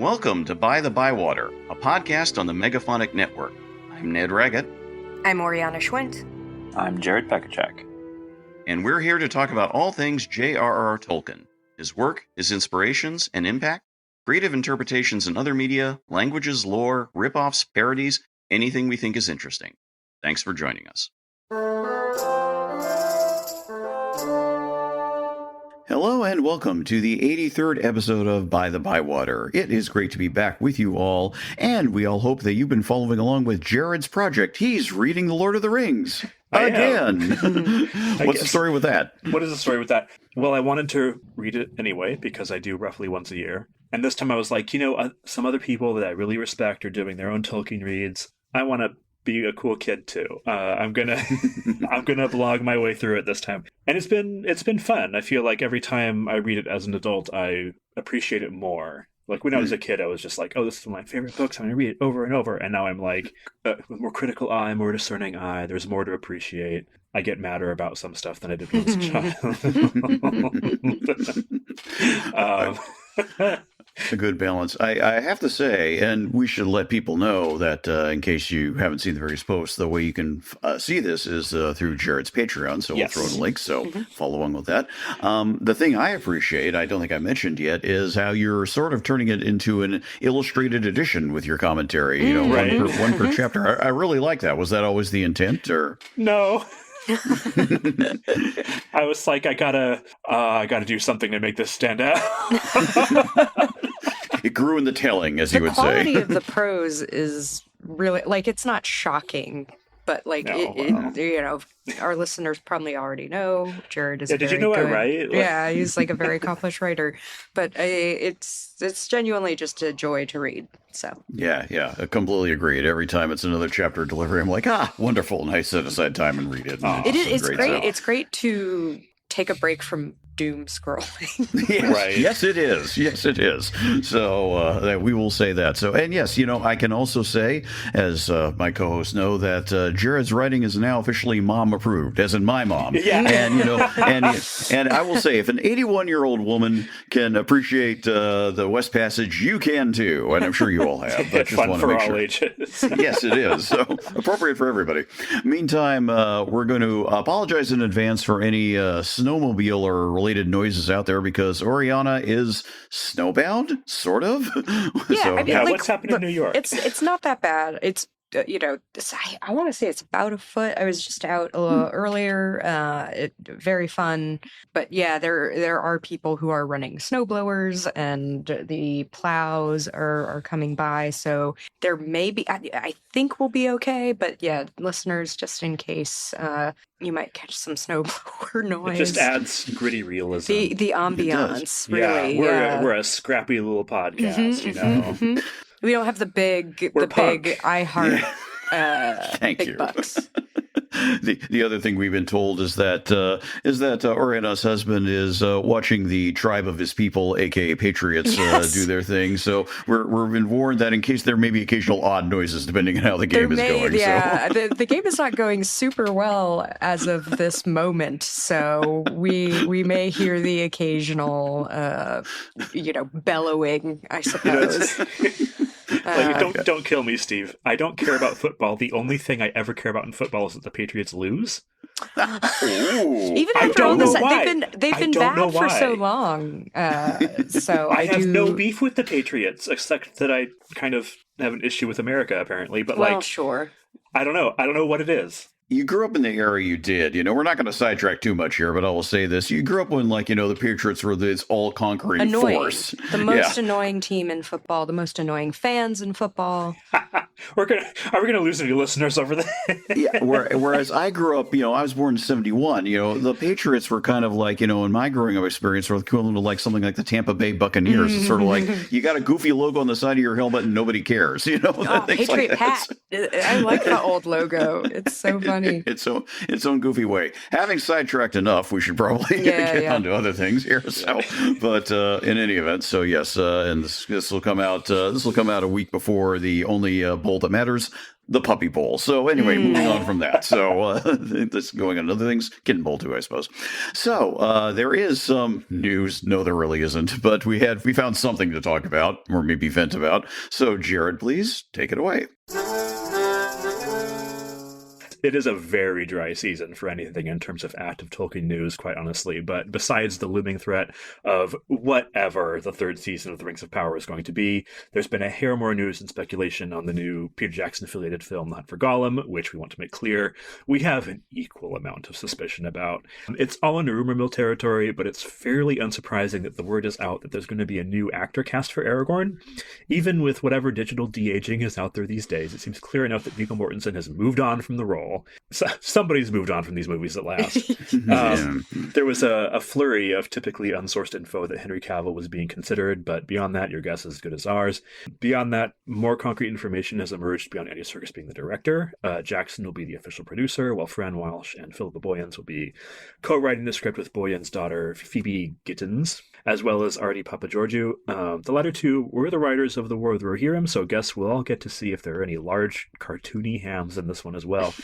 Welcome to By-The-Bywater, a podcast on the Megaphonic Network. I'm Ned Raggett. I'm Oriana Schwint. I'm Jared Pekachek. And we're here to talk about all things J.R.R. Tolkien, his work, his inspirations and impact, creative interpretations in other media, languages, lore, rip-offs, parodies, anything we think is interesting. Thanks for joining us. Hello and welcome to the 83rd episode of By-The-Bywater. It is great to be back with you all, and we all hope that you've been following along with Jared's project. He's reading The Lord of the Rings again. What's the story with that? What is the story with that? Well, I wanted to read it anyway, because I do roughly once a year. And this time I was like, some other people that I really respect are doing their own Tolkien reads. I want to be a cool kid too. I'm gonna blog my way through it this time, and it's been fun. I feel like every time I read it as an adult, I appreciate it more. Like when I was a kid, I was just like, "Oh, this is one of my favorite books. I'm gonna read it over and over." And now I'm like, with more critical eye, more discerning eye. There's more to appreciate. I get madder about some stuff than I did when I was a child. A good balance. I have to say, and we should let people know that in case you haven't seen the various posts, the way you can see this is through Jared's Patreon, so Yes. we'll throw in links, so follow along with that. The thing I appreciate, I don't think I mentioned yet, is how you're sort of turning it into an illustrated edition with your commentary, Right. one per chapter. I really like that. Was that always the intent, or? No. I was like, I gotta do something to make this stand out. It grew in the telling, as you would The quality say. of the prose is really, it's not shocking, but our listeners probably already know Jared is Yeah, did you very know I good. write? Yeah, he's like a very accomplished writer, but it's genuinely just a joy to read. So Yeah, I completely agreed. Every time it's another chapter delivery, I'm like, wonderful, and I set aside time and read it. And it's great. So. It's great to take a break from doom scrolling. Yes, Right. Yes, it is. Yes, it is. So we will say that. So, and yes, I can also say, as my co-hosts know, that Jared's writing is now officially mom approved, as in my mom. Yeah. And I will say, if an 81-year-old woman can appreciate the West Passage, you can too, and I'm sure you all have. But It's fun for all ages. Yes, it is. So appropriate for everybody. Meantime, we're going to apologize in advance for any snowmobile or related noises out there because Oriana is snowbound, sort of. Yeah, What's happening in New York? It's not that bad. It's I want to say it's about a foot. I was just out a little earlier. Very fun, but yeah, there are people who are running snowblowers and the plows are coming by. So there may be. I think we'll be okay, but yeah, listeners, just in case, you might catch some snowblower noise. It just adds gritty realism. The ambiance, really. We're a scrappy little podcast, We don't have the big I heart Thank big you. bucks. The other thing we've been told is that Oriana's husband is watching the tribe of his people, aka Patriots, do their thing. So we've been warned that in case there may be occasional odd noises, depending on how the game is going. Yeah, the game is not going super well as of this moment. So we may hear the occasional, bellowing, I suppose. Don't kill me, Steve. I don't care about football. The only thing I ever care about in football is that the Patriots lose. Even I after don't all know this, why. they've been bad for so long. So I have no beef with the Patriots, except that I kind of have an issue with America, apparently. But sure. I don't know. I don't know what it is. You grew up in the era you did. We're not going to sidetrack too much here, but I will say this. You grew up when, the Patriots were this all-conquering force. The most annoying team in football, the most annoying fans in football. Are we gonna lose any listeners over that? Yeah. Whereas I grew up, I was born in 1971. The Patriots were kind of like, in my growing up experience, were equivalent to like something like the Tampa Bay Buccaneers. It's sort of like you got a goofy logo on the side of your helmet and nobody cares. Patriot like hat. I like the old logo. It's so funny. Its own goofy way. Having sidetracked enough, we should probably get on to other things here. So, but in any event, so yes, and this will come out. This will come out a week before the only bowl bowl that matters, the puppy bowl. So anyway, moving on from that. So this going on to other things, kitten bowl too, I suppose. So there is some news. No, there really isn't. But we found something to talk about, or maybe vent about. So Jared, please take it away. It is a very dry season for anything in terms of active Tolkien news, quite honestly. But besides the looming threat of whatever the third season of The Rings of Power is going to be, there's been a hair more news and speculation on the new Peter Jackson-affiliated film, The Hunt for Gollum, which we want to make clear we have an equal amount of suspicion about. It's all in rumor mill territory, but it's fairly unsurprising that the word is out that there's going to be a new actor cast for Aragorn. Even with whatever digital de-aging is out there these days, it seems clear enough that Viggo Mortensen has moved on from the role. So somebody's moved on from these movies at last. There was a flurry of typically unsourced info that Henry Cavill was being considered, but beyond that, your guess is as good as ours. Beyond that, more concrete information has emerged beyond Andy Serkis being the director. Jackson will be the official producer, while Fran Walsh and Philippa Boyens will be co-writing the script with Boyens' daughter, Phoebe Gittins, as well as Artie Papageorgiou. The latter two were the writers of The War of the Rohirrim, so I guess we'll all get to see if there are any large cartoony hams in this one as well.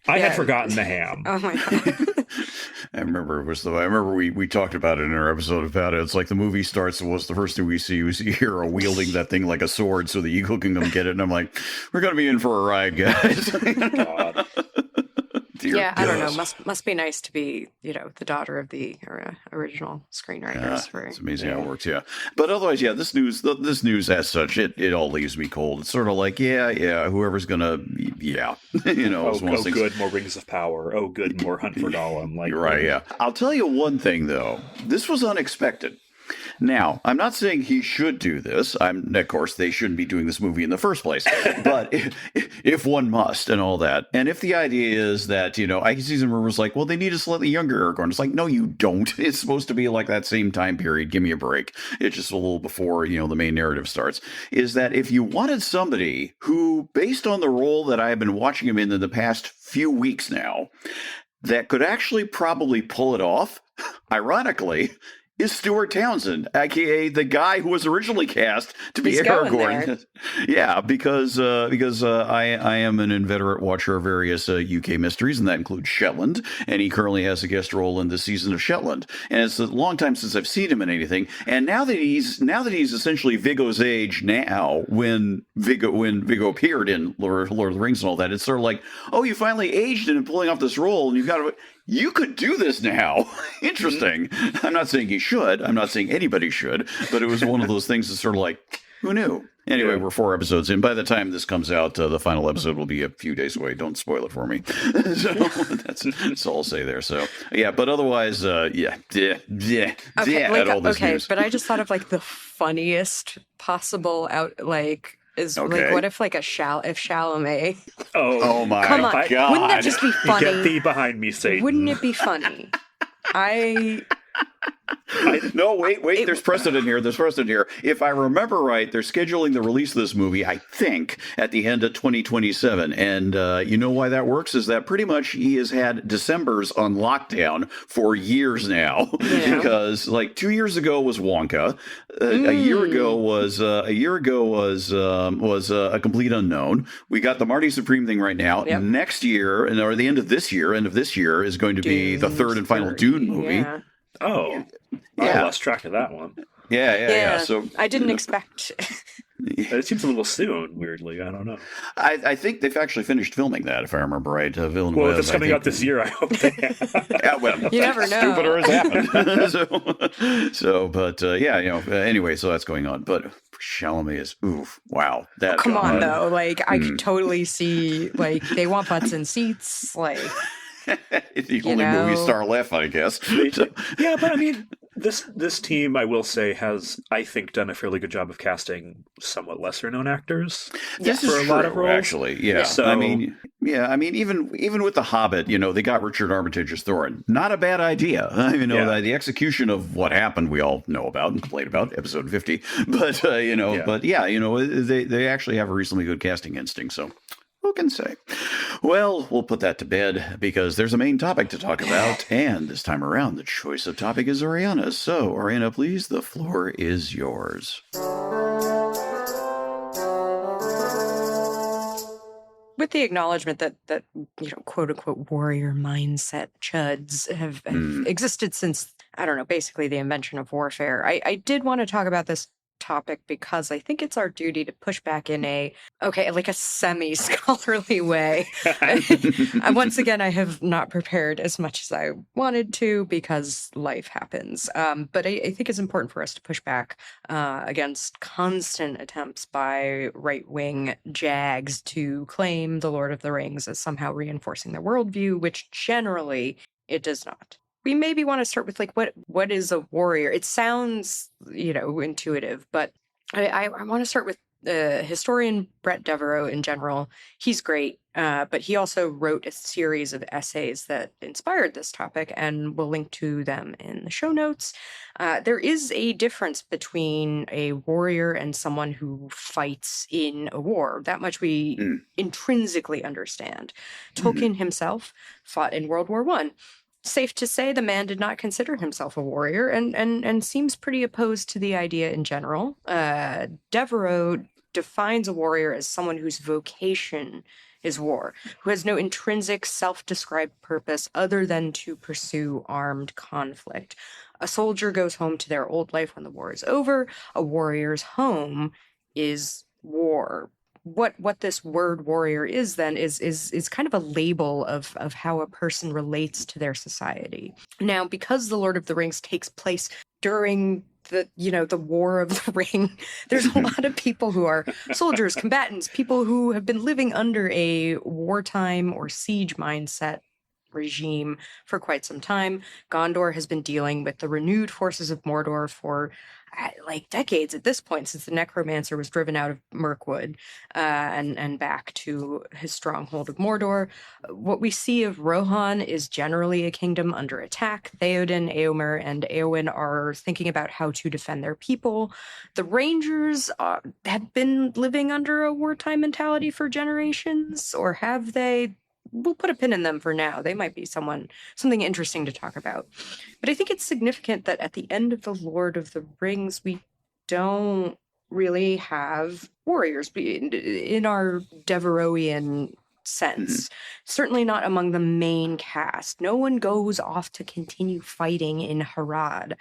I had forgotten the ham. Oh my god! I remember we talked about it in our episode about it. It's like the movie starts, and what's the first thing we see? We see a hero wielding that thing like a sword, so the eagle can come get it. And I'm like, we're gonna be in for a ride, guys. God. Yeah, I don't know. Must be nice to be, the daughter of the original screenwriters. It's amazing how it works. Yeah, but otherwise, yeah, this news as such, it all leaves me cold. It's sort of like, whoever's gonna, oh good, more Rings of Power. Oh, good, more Hunt for Gollum. Like, you're right. Yeah, I'll tell you one thing though. This was unexpected. Now, I'm not saying he should do this. Of course, they shouldn't be doing this movie in the first place. But if one must and all that, and if the idea is that, I can see some rumors like, well, they need a slightly younger Aragorn. It's like, no, you don't. It's supposed to be like that same time period. Give me a break. It's just a little before, the main narrative starts. Is that if you wanted somebody who, based on the role that I have been watching him in the past few weeks now, that could actually probably pull it off, ironically, is Stuart Townsend, aka the guy who was originally cast to be Aragorn. Yeah, because I am an inveterate watcher of various UK mysteries, and that includes Shetland. And he currently has a guest role in this season of Shetland. And it's a long time since I've seen him in anything. And now that he's essentially Viggo's age now, when Viggo appeared in Lord of the Rings and all that, it's sort of like, oh, you finally aged in and pulling off this role, and you've got to. You could do this now. Interesting. I'm not saying he should. I'm not saying anybody should. But it was one of those things that's sort of like, who knew? Anyway, we're 4 episodes in. By the time this comes out, the final episode will be a few days away. Don't spoil it for me. So that's all I'll say there. So, yeah, but otherwise, okay, but I just thought of like the funniest possible is like, what if like if Chalamet? Oh my! Come on, God. wouldn't that just be funny? Get thee behind me, Satan! Wouldn't it be funny? No, wait. There's precedent here. If I remember right, they're scheduling the release of this movie, I think, at the end of 2027. And you know why that works? Is that pretty much he has had Decembers on lockdown for years now. Yeah. Because like 2 years ago was Wonka, a year ago was a complete unknown. We got the Marty Supreme thing right now. Yep. Next year, or the end of this year, is going to be the third and final Dune movie. Yeah. Oh, I lost track of that one. Yeah. So I didn't expect. It seems a little soon, weirdly. I don't know. I think they've actually finished filming that, if I remember right. Villeneuve. Well, if it's coming out this year, I hope they have. Yeah, well, you never know. Stupider has happened. Anyway, so that's going on. But Chalamet is, wow. That come on, though. Like, I could totally see, like, they want butts in seats, like... The only movie star left, I guess. Yeah, but I mean, this team, I will say, has, I think, done a fairly good job of casting somewhat lesser-known actors. This is true, a lot of roles. Actually, yeah. So, I mean, even with The Hobbit, they got Richard Armitage as Thorin. Not a bad idea. The execution of what happened, we all know about and complain about, episode 50. But they actually have a reasonably good casting instinct. So. Who can say? Well, we'll put that to bed because there's a main topic to talk about. And this time around, the choice of topic is Oriana's. So, Oriana, please, the floor is yours. with the acknowledgement that quote unquote warrior mindset chuds have existed since, I don't know, basically the invention of warfare. I did want to talk about this topic because I think it's our duty to push back in a semi-scholarly way. Once again, I have not prepared as much as I wanted to because life happens. But I think it's important for us to push back against constant attempts by right-wing jags to claim the Lord of the Rings as somehow reinforcing their worldview, which generally it does not. We maybe want to start with what is a warrior? It sounds, intuitive, but I want to start with historian Brett Devereaux in general. He's great, but he also wrote a series of essays that inspired this topic, and we'll link to them in the show notes. There is a difference between a warrior and someone who fights in a war. That much we intrinsically understand. Tolkien himself fought in World War I. Safe to say the man did not consider himself a warrior and seems pretty opposed to the idea in general. Devereaux defines a warrior as someone whose vocation is war, who has no intrinsic self-described purpose other than to pursue armed conflict. A soldier goes home to their old life when the war is over. A warrior's home is war. What this word warrior is then is kind of a label of how a person relates to their society. Now, because the Lord of the Rings takes place during the War of the Ring, there's a lot of people who are soldiers, combatants, people who have been living under a wartime or siege mindset regime for quite some time. Gondor has been dealing with the renewed forces of Mordor for decades at this point, since the necromancer was driven out of Mirkwood and back to his stronghold of Mordor. What we see of Rohan is generally a kingdom under attack. Theoden, Éomer, and Éowyn are thinking about how to defend their people. The Rangers have been living under a wartime mentality for generations, or have they? We'll put a pin in them for now. They might be something interesting to talk about. But I think it's significant that at the end of The Lord of the Rings, we don't really have warriors in our Devereauian sense. Certainly not among the main cast. No one goes off to continue fighting in Harad.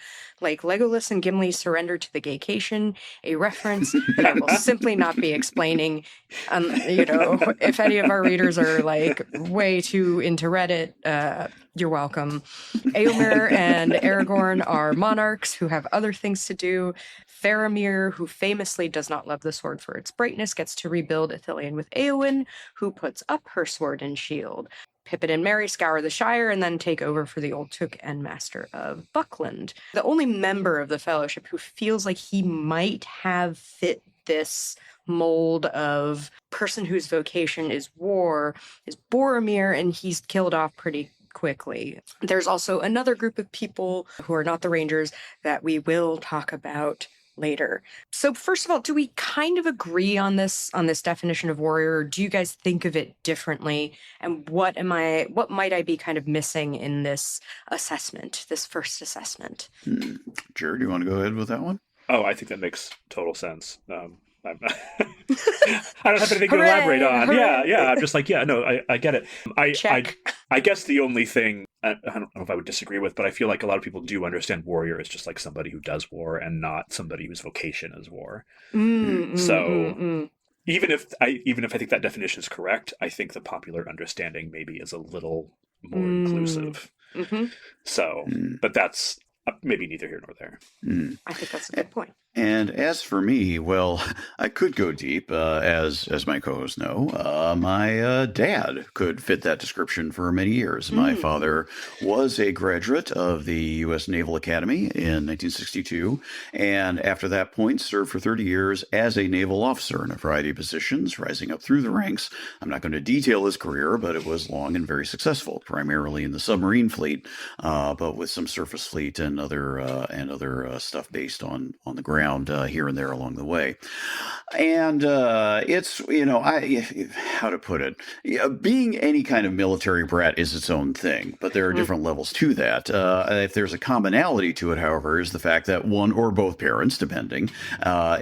Like Legolas and Gimli surrender to the Gaycation, a reference that I will simply not be explaining. If any of our readers are way too into Reddit, you're welcome. Éomer and Aragorn are monarchs who have other things to do. Faramir, who famously does not love the sword for its brightness, gets to rebuild Ithilien with Éowyn, who puts up her sword and shield. Pippin and Merry scour the Shire and then take over for the Old Took and Master of Buckland. The only member of the Fellowship who feels like he might have fit this mold of person whose vocation is war is Boromir, and he's killed off pretty quickly. There's also another group of people who are not the Rangers that we will talk about later. So first of all, do we kind of agree on this definition of warrior, or do you guys think of it differently? And what might I be kind of missing in this assessment, this first assessment? Jared, do you want to go ahead with that one? Oh, I think that makes total sense. I don't have anything to elaborate on. Hooray. Yeah. I'm just I get it. I guess the only thing I don't know if I would disagree with, but I feel like a lot of people do understand warrior as just like somebody who does war and not somebody whose vocation is war. Even if I think that definition is correct, I think the popular understanding maybe is a little more inclusive. So, but that's maybe neither here nor there. I think that's a good point. And as for me, well, I could go deep, as my co-hosts know. My dad could fit that description for many years. My father was a graduate of the U.S. Naval Academy in 1962, and after that point served for 30 years as a naval officer in a variety of positions, rising up through the ranks. I'm not going to detail his career, but it was long and very successful, primarily in the submarine fleet, but with some surface fleet and other stuff based on the ground. around here and there along the way. And it's, how to put it, being any kind of military brat is its own thing, but there are different levels to that. If there's a commonality to it, however, is the fact that one or both parents, depending,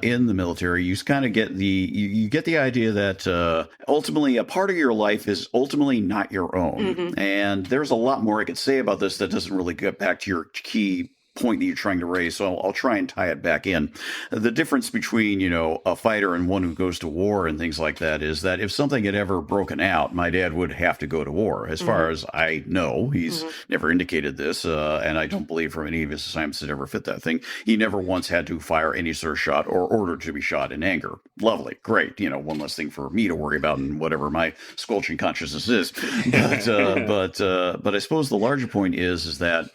in the military, you kind of get you get the idea that ultimately a part of your life is ultimately not your own. And there's a lot more I could say about this that doesn't really get back to your key point that you're trying to raise, so I'll try and tie it back in. The difference between, a fighter and one who goes to war and things like that is that if something had ever broken out, my dad would have to go to war. As far as I know, he's never indicated this, and I don't believe from any of his assignments that ever fit that thing. He never once had to fire any sort of shot or ordered to be shot in anger. Lovely. Great. One less thing for me to worry about and whatever my squelching consciousness is. But I suppose the larger point is that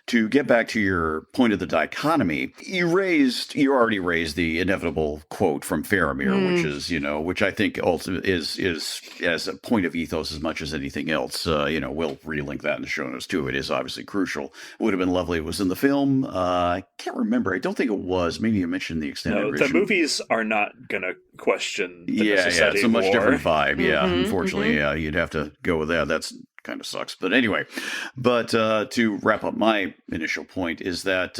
to get back to your point of the dichotomy, you already raised the inevitable quote from Faramir, which is, which I think also is as a point of ethos as much as anything else. We'll relink that in the show notes too. It is obviously crucial. Would have been lovely if it was in the film. I can't remember. I don't think it was. Maybe you mentioned the extended version. The movies are not going to question the it's necessity a of much war. different vibe. Yeah, unfortunately, yeah, you'd have to go with that. That's kind of sucks. But anyway, to wrap up my initial point is that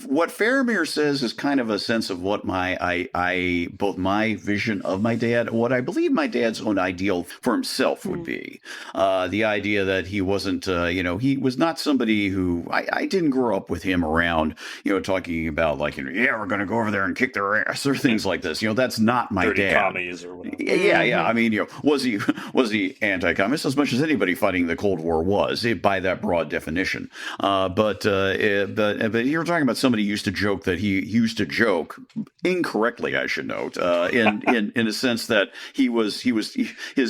what Faramir says is kind of a sense of what both my vision of my dad, what I believe my dad's own ideal for himself would be. The idea that he wasn't, he was not somebody who, I didn't grow up with him around, talking about like, we're going to go over there and kick their ass or things like this. That's not my Dirty dad. commies or whatever. Yeah. I mean, was he anti-communist? As much as anybody fighting the Cold War was, by that broad definition. But you're talking about somebody who used to joke that he used to joke incorrectly, I should note, in a sense that his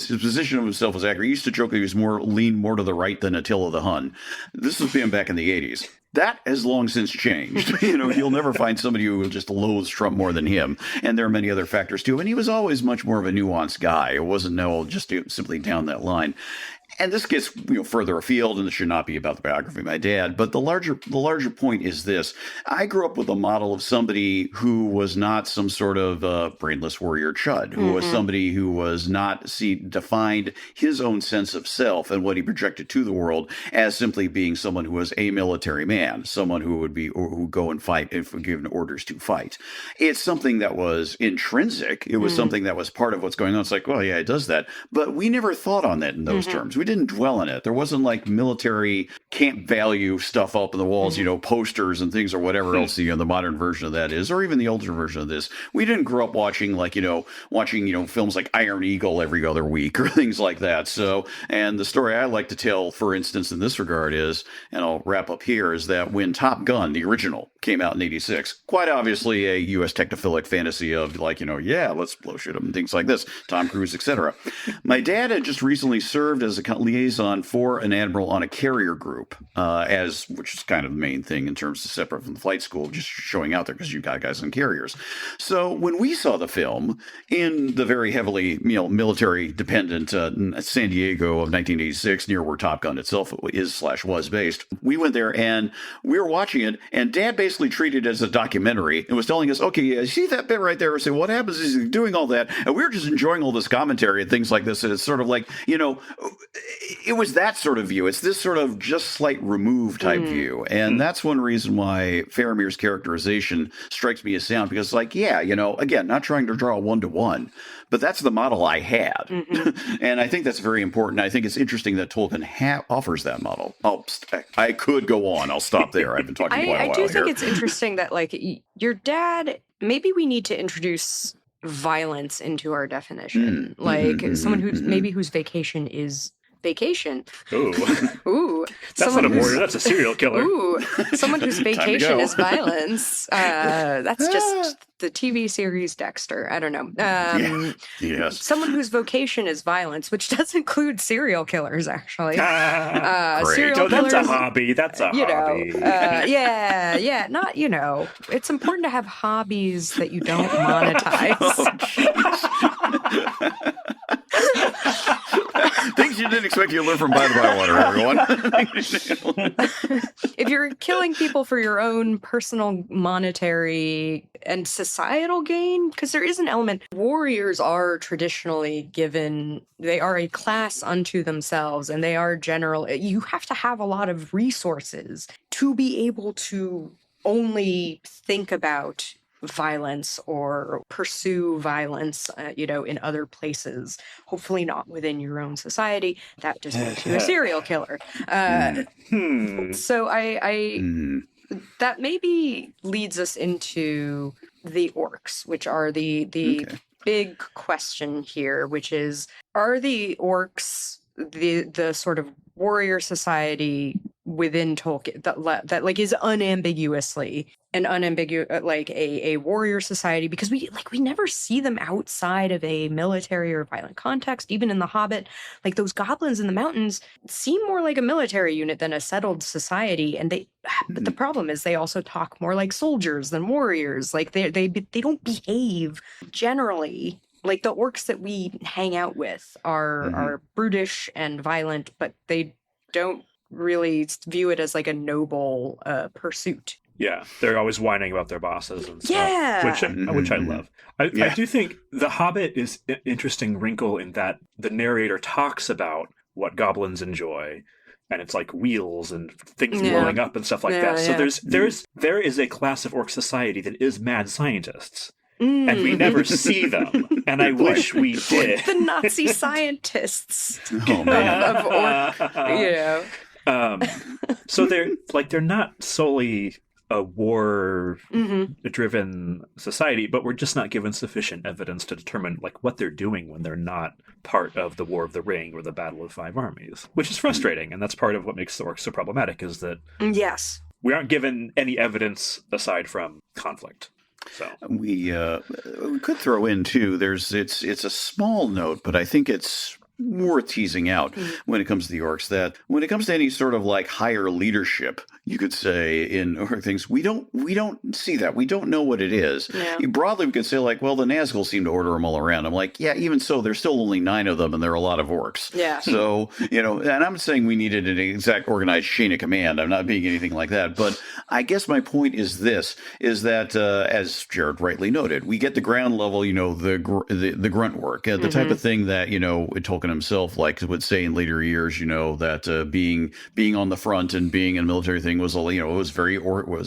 position of himself was accurate. He used to joke that he was leaned more to the right than Attila the Hun. This was him back in the 80s. That has long since changed. You'll never find somebody who just loathes Trump more than him. And there are many other factors too. And he was always much more of a nuanced guy. It wasn't just simply down that line. And this gets further afield, and this should not be about the biography of my dad. But the larger point is this: I grew up with a model of somebody who was not some sort of brainless warrior chud, who was somebody who was not defined his own sense of self and what he projected to the world as simply being someone who was a military man, someone who would go and fight if given orders to fight. It's something that was intrinsic. It was something that was part of what's going on. It's like, well, yeah, it does that, but we never thought on that in those terms. We didn't dwell on it. There wasn't like military camp value stuff up on the walls, posters and things or whatever else the modern version of that is, or even the older version of this. We didn't grow up watching films like Iron Eagle every other week or things like that. So, and the story I like to tell, for instance, in this regard is, and I'll wrap up here, is that when Top Gun, the original, came out in '86, quite obviously a U.S. technophilic fantasy of let's blow shit up and things like this, Tom Cruise, etc. My dad had just recently served as a liaison for an admiral on a carrier group, which is kind of the main thing in terms of separate from the flight school, just showing out there because you got guys on carriers. So when we saw the film in the very heavily military dependent San Diego of 1986, near where Top Gun itself was based, we went there and we were watching it, and Dad basically treated it as a documentary and was telling us, okay, you see that bit right there? So what happens is he's doing all that, and we were just enjoying all this commentary and things like this, and it's sort of like, it was that sort of view. It's this sort of just slight remove type view. And that's one reason why Faramir's characterization strikes me as sound, because again, not trying to draw a one-to-one, but that's the model I had. And I think that's very important. I think it's interesting that Tolkien offers that model. I could go on. I'll stop there. I've been talking quite a while I do think here. it's interesting that your dad, maybe we need to introduce violence into our definition. Someone whose vacation is vacation. Ooh. Ooh. That's not a warrior, that's a serial killer. Ooh. Someone whose vacation go. is violence. That's just the TV series Dexter. I don't know. Yes. Someone whose vocation is violence, which does include serial killers, actually. Great. Serial That's a killers, hobby. That's a hobby. not, it's important to have hobbies that you don't monetize. Things you didn't expect you to learn from By-The-Bywater, everyone. If you're killing people for your own personal monetary and societal gain, because there is an element, warriors are traditionally given, they are a class unto themselves, and they are you have to have a lot of resources to be able to only think about violence or pursue violence, in other places, hopefully not within your own society. That just makes you a serial killer. So that maybe leads us into the orcs, which are the big question here, which is, are the orcs the sort of warrior society within Tolkien that like is unambiguously an unambiguous like a warrior society, because we never see them outside of a military or violent context. Even in The Hobbit, like those goblins in the mountains seem more like a military unit than a settled society, and but the problem is they also talk more like soldiers than warriors. Like they don't behave generally like the orcs that we hang out with are brutish and violent, but they don't really view it as like a noble pursuit. Yeah, they're always whining about their bosses and stuff, yeah, which I love. I do think The Hobbit is an interesting wrinkle in that the narrator talks about what goblins enjoy, and it's like wheels and things blowing up and stuff like that. So there is a class of orc society that is mad scientists. And we never see them. And I wish we did. The Nazi scientists man. of orc, so they're not solely a war-driven society, but we're just not given sufficient evidence to determine like what they're doing when they're not part of the War of the Ring or the Battle of Five Armies, which is frustrating. And that's part of what makes the orcs so problematic, is that we aren't given any evidence aside from conflict. So we could throw in too. It's a small note, but I think it's worth teasing out when it comes to the orcs, that when it comes to any sort of like higher leadership, you could say, in orc things, we don't see that. We don't know what it is. Yeah. Broadly, we could say like, well, the Nazgûl seem to order them all around. I'm like, yeah, even so, there's still only 9 of them, and there are a lot of orcs. Yeah. So, and I'm saying we needed an exact organized chain of command. I'm not being anything like that. But I guess my point is that as Jared rightly noted, we get the ground level, the grunt work, the type of thing that, Tolkien himself would say in later years, that being on the front and being in a military thing was, it was very,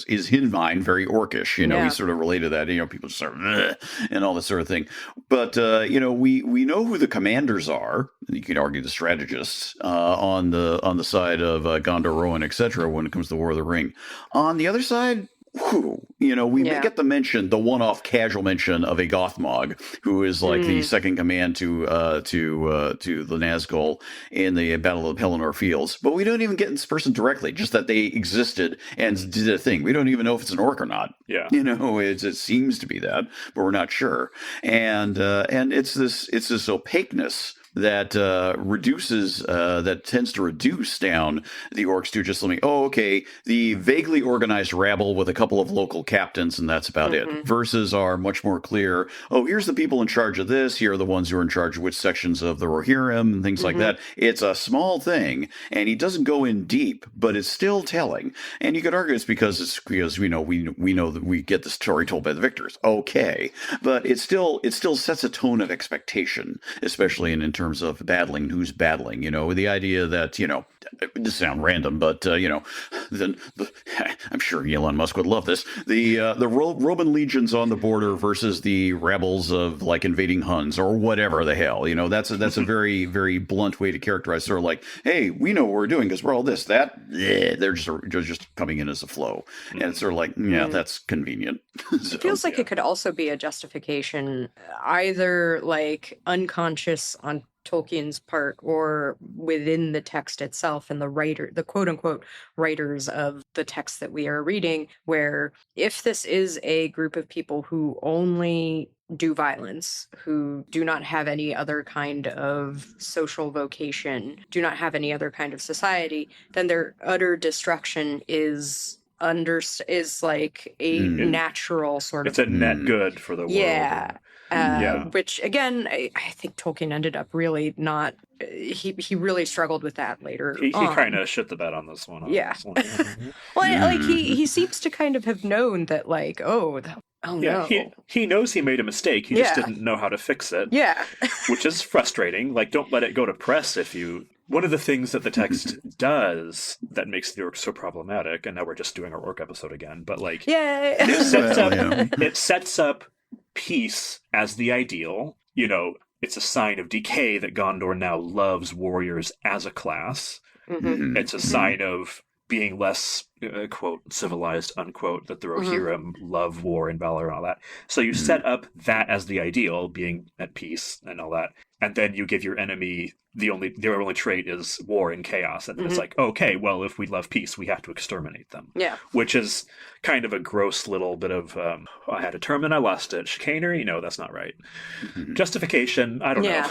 is in mind very orcish. He sort of related that, people just sort of, and all this sort of thing. But, we know who the commanders are. You could argue the strategists on the side of Gondor, Rohan, etc. when it comes to the War of the Ring. On the other side, we may get the one-off casual mention of a Gothmog, who is like the second command to the Nazgûl in the Battle of the Pelennor Fields. But we don't even get this person directly, just that they existed and did a thing. We don't even know if it's an orc or not. Yeah, it seems to be that, but we're not sure. And it's this opaqueness that tends to reduce down the orcs to just the vaguely organized rabble with a couple of local captains, and that's about it. Versus are much more clear, here's the people in charge of this, here are the ones who are in charge of which sections of the Rohirrim and things like that. It's a small thing, and he doesn't go in deep, but it's still telling. And you could argue it's because we know that we get the story told by the victors. Okay. But it still sets a tone of expectation, especially in terms of battling, who's battling, the idea that, this sounds random, but, I'm sure Elon Musk would love this. The Roman legions on the border versus the rabbles of like invading Huns or whatever the hell, that's a very, very blunt way to characterize, sort of like, hey, we know what we're doing because we're all this, that, they're just coming in as a flow. And it's sort of like, that's convenient. So, it feels like it could also be a justification, either like unconscious on Tolkien's part or within the text itself and the quote unquote writers of the text that we are reading, where if this is a group of people who only do violence, who do not have any other kind of social vocation, do not have any other kind of society, then their utter destruction is like a natural sort of... It's a net good for the world. Yeah. Which again, I think Tolkien ended up really not. He really struggled with that later. He kind of shit the bed on this one. Yeah. Well, like he seems to kind of have known that, like, no. He knows he made a mistake. He just didn't know how to fix it. Yeah. Which is frustrating. Like, don't let it go to press if you. One of the things that the text does that makes the orc so problematic, and now we're just doing our orc episode again, but like, it sets up peace as the ideal. You know, it's a sign of decay that Gondor now loves warriors as a class. Mm-hmm. It's a sign of being less, quote, civilized, unquote, that the Rohirrim love war and valor and all that. So you set up that as the ideal, being at peace and all that. And then you give your enemy their only trait is war and chaos. And then it's like, okay, well, if we love peace, we have to exterminate them. Yeah. Which is kind of a gross little bit of, I had a term and I lost it. Chicanery? No, that's not right. Justification? I don't know.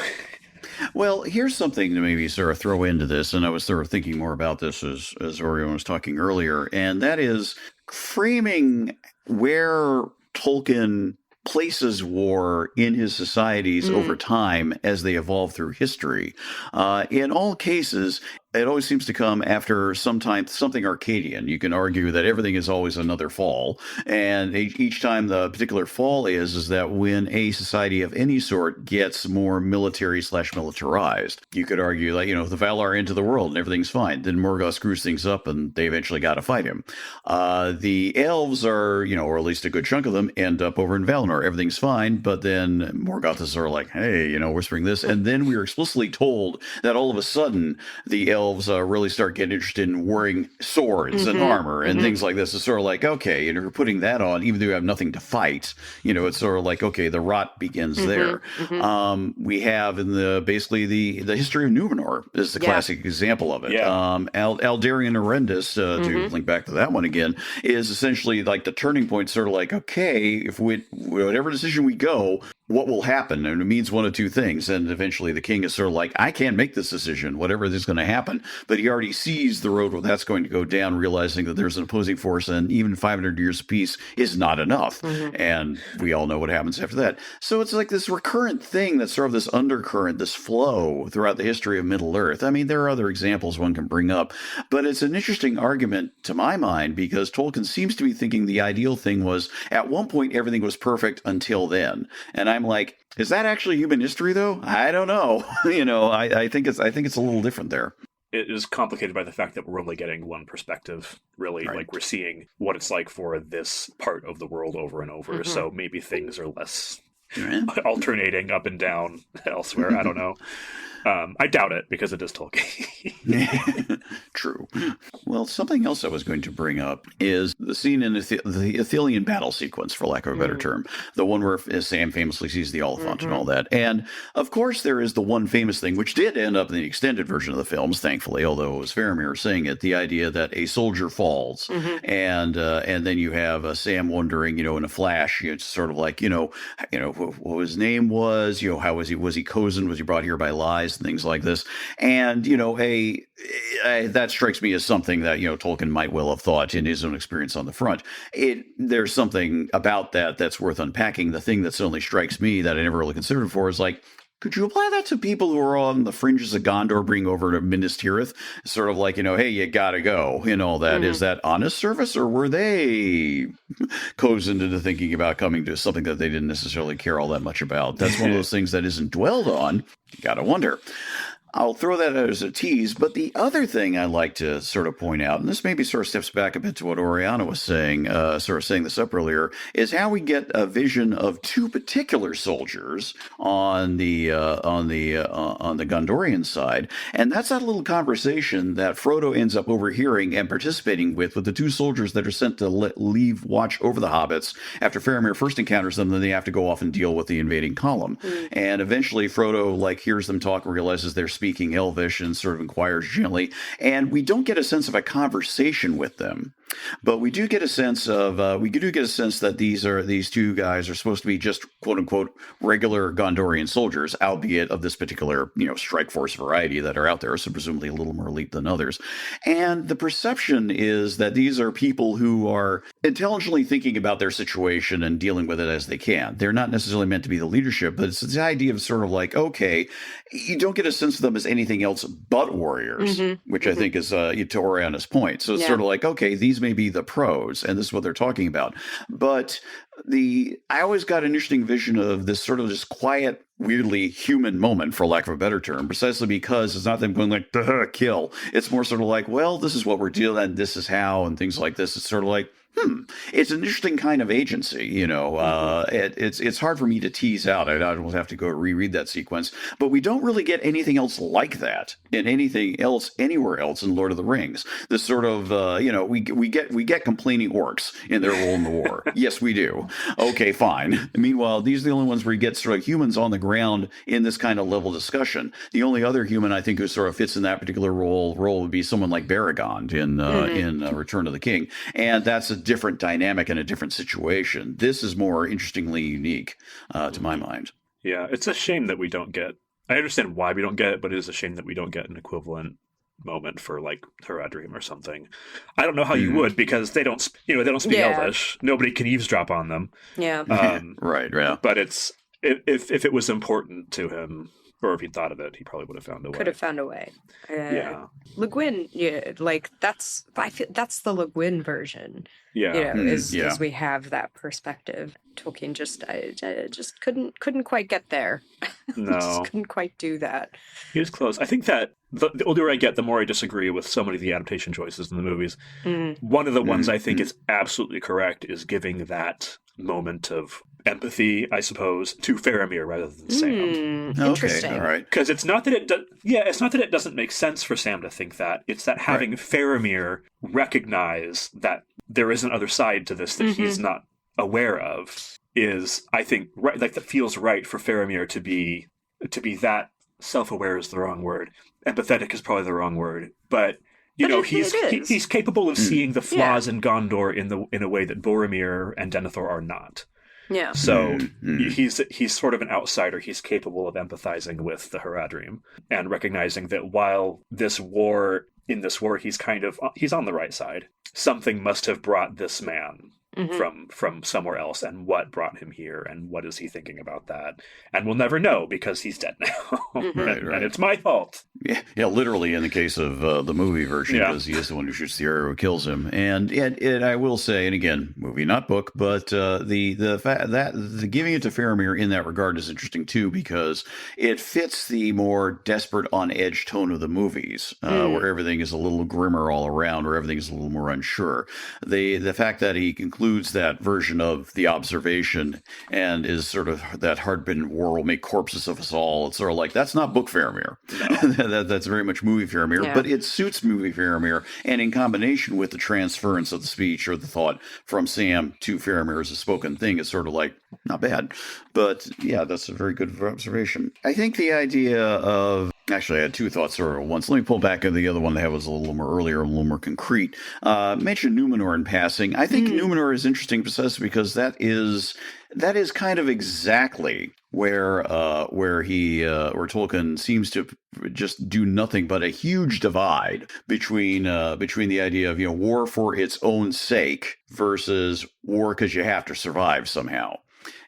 Well, here's something to maybe sort of throw into this, and I was sort of thinking more about this as Orion was talking earlier, and that is framing where Tolkien places war in his societies over time as they evolve through history. In all cases, it always seems to come after something Arcadian. You can argue that everything is always another fall. And each time the particular fall is that when a society of any sort gets more military/militarized. You could argue that, the Valar enter the world and everything's fine. Then Morgoth screws things up and they eventually got to fight him. The elves are, or at least a good chunk of them, end up over in Valinor. Everything's fine. But then Morgoth is sort of like, hey, whispering this. And then we are explicitly told that all of a sudden the elves really start getting interested in wearing swords and armor and things like this. It's sort of like, okay, you're putting that on, even though you have nothing to fight. It's sort of like, okay, the rot begins there. We have in basically the history of Numenor is the classic example of it. Yeah. Aldarion Horrendous, to link back to that one again, is essentially like the turning point, sort of like, okay, if whatever decision we go, what will happen? And it means one of two things. And eventually the king is sort of like, I can't make this decision, whatever is going to happen. But he already sees the road where that's going to go down, realizing that there's an opposing force and even 500 years of peace is not enough. And we all know what happens after that. So it's like this recurrent thing that's sort of this undercurrent, this flow throughout the history of Middle Earth. I mean, there are other examples one can bring up, but it's an interesting argument to my mind because Tolkien seems to be thinking the ideal thing was at one point everything was perfect until then. And I'm like, is that actually human history though? I don't know. I think it's a little different there. It is complicated by the fact that we're only getting one perspective, really. Right. Like, we're seeing what it's like for this part of the world over and over. So maybe things are less alternating up and down elsewhere. I don't know. I doubt it because it is Tolkien. True. Well, something else I was going to bring up is the scene in the Ithilien battle sequence, for lack of a better term. The one where Sam famously sees the Oliphant and all that. And, of course, there is the one famous thing, which did end up in the extended version of the films, thankfully, although it was Faramir saying it, the idea that a soldier falls. And then you have Sam wondering, in a flash, it's sort of like, what his name was, how was he cozened? Was he brought here by lies? And things like this. And, that strikes me as something that, Tolkien might well have thought in his own experience on the front. There's something about that that's worth unpacking. The thing that suddenly strikes me that I never really considered before is like, could you apply that to people who are on the fringes of Gondor being over to Minas Tirith? Sort of like, hey, you gotta go, and all that. Is that honest service, or were they cozened into thinking about coming to something that they didn't necessarily care all that much about? That's one of those things that isn't dwelled on. You gotta wonder. I'll throw that out as a tease, but the other thing I'd like to sort of point out, and this maybe sort of steps back a bit to what Oriana was saying, sort of saying this up earlier, is how we get a vision of two particular soldiers on the Gondorian side, and that's that little conversation that Frodo ends up overhearing and participating with the two soldiers that are sent to leave watch over the hobbits after Faramir first encounters them. Then they have to go off and deal with the invading column, and eventually Frodo hears them talk and realizes they're speaking speaking Elvish and sort of inquires gently. And we don't get a sense of a conversation with them. But we do get a sense of that these two guys are supposed to be just quote unquote regular Gondorian soldiers, albeit of this particular strike force variety that are out there, so presumably a little more elite than others. And the perception is that these are people who are intelligently thinking about their situation and dealing with it as they can. They're not necessarily meant to be the leadership, but it's the idea of sort of like, okay, you don't get a sense of them as anything else but warriors, which I think is to Oriana's point. So it's sort of like, okay, these may be the pros, and this is what they're talking about. But I always got an interesting vision of this sort of just quiet, weirdly human moment, for lack of a better term, precisely because it's not them going like, duh, kill. It's more sort of like, well, this is what we're dealing with, and this is how, and things like this. It's sort of like, it's an interesting kind of agency, It's hard for me to tease out. I will have to go reread that sequence, but we don't really get anything else like that in anything else anywhere else in Lord of the Rings. This sort of, we get complaining orcs in their role in the war. Yes, we do. Okay, fine. Meanwhile, these are the only ones where you get sort of humans on the ground in this kind of level discussion. The only other human I think who sort of fits in that particular role would be someone like Baragond in Return of the King, and that's a different dynamic and a different situation. This is more interestingly unique to my mind. Yeah, it's a shame that we don't get. I understand why we don't get it, but it is a shame that we don't get an equivalent moment for like Haradrim or something. I don't know how you would, because they don't speak Elvish. Nobody can eavesdrop on them. Yeah. Right. Yeah. But it's if it was important to him, or if he thought of it, he probably would have found a way. Could have found a way. Yeah. Le Guin, I feel that's the Le Guin version. Yeah. As we have that perspective. Tolkien just couldn't quite get there. No. Just couldn't quite do that. He was close. I think that the older I get, the more I disagree with so many of the adaptation choices in the movies. One of the ones I think is absolutely correct is giving that moment of empathy, I suppose, to Faramir rather than Sam. Interesting. Okay, all right. Because it's not that it doesn't make sense for Sam to think that. It's that having Faramir recognize that there is an other side to this that he's not aware of is, I think, right. Like, that feels right for Faramir to be that self-aware is the wrong word. Empathetic is probably the wrong word, but he's capable of seeing the flaws in Gondor in a way that Boromir and Denethor are not. Yeah. So he's sort of an outsider. He's capable of empathizing with the Haradrim and recognizing that while in this war he's on the right side. Something must have brought this man from somewhere else, and what brought him here, and what is he thinking about that? And we'll never know because he's dead now. Right. And it's my fault. Yeah, literally in the case of the movie version, because he is the one who shoots the arrow who kills him. And I will say, and again, movie not book, but the fact that the giving it to Faramir in that regard is interesting too, because it fits the more desperate, on edge tone of the movies, where everything is a little grimmer all around, where everything is a little more unsure. The fact that he concludes that version of the observation and is sort of that hard-bitten war will make corpses of us all. It's sort of like, that's not book Faramir. No. That's very much movie Faramir, but it suits movie Faramir. And in combination with the transference of the speech or the thought from Sam to Faramir as a spoken thing, it's sort of like, not bad. But yeah, that's a very good observation. I think the idea of, actually, I had two thoughts sort of once. Let me pull back on the other one that was a little more earlier, a little more concrete. Mentioned Numenor in passing. I think Numenor is interesting precisely because that is kind of exactly where Tolkien seems to just do nothing but a huge divide between the idea of war for its own sake versus war because you have to survive somehow.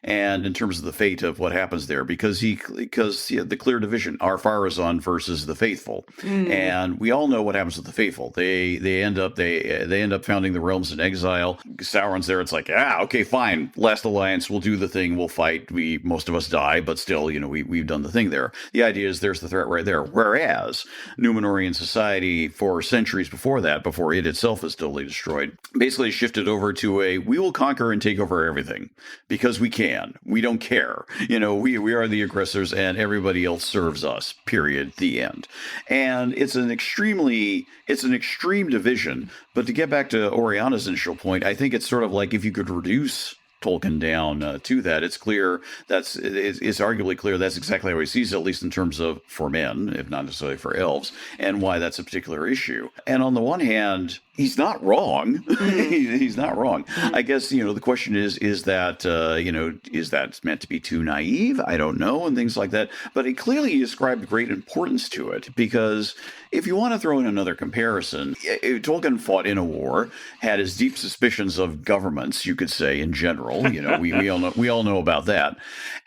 And in terms of the fate of what happens there, because the clear division, Ar-Pharazôn versus the faithful, and we all know what happens with the faithful. They end up founding the realms in exile. Sauron's there. It's like, okay, fine, last alliance. We'll do the thing. We'll fight. Most of us die, but still, we've done the thing there. The idea is there's the threat right there. Whereas Numenorian society, for centuries before that, before it itself is totally destroyed, basically shifted over to we will conquer and take over everything because we can. We don't care. We are the aggressors and everybody else serves us, period, the end. And it's an extreme division. But to get back to Oriana's initial point, I think it's sort of like if you could reduce Tolkien down to that. It's clear it's arguably clear that's exactly how he sees it, at least in terms of for men, if not necessarily for elves, and why that's a particular issue. And on the one hand, he's not wrong. He's not wrong. I guess, the question is that, is that meant to be too naive? I don't know, and things like that. But he clearly ascribed great importance to it, because if you want to throw in another comparison, Tolkien fought in a war, had his deep suspicions of governments, you could say, in general. We all know about that.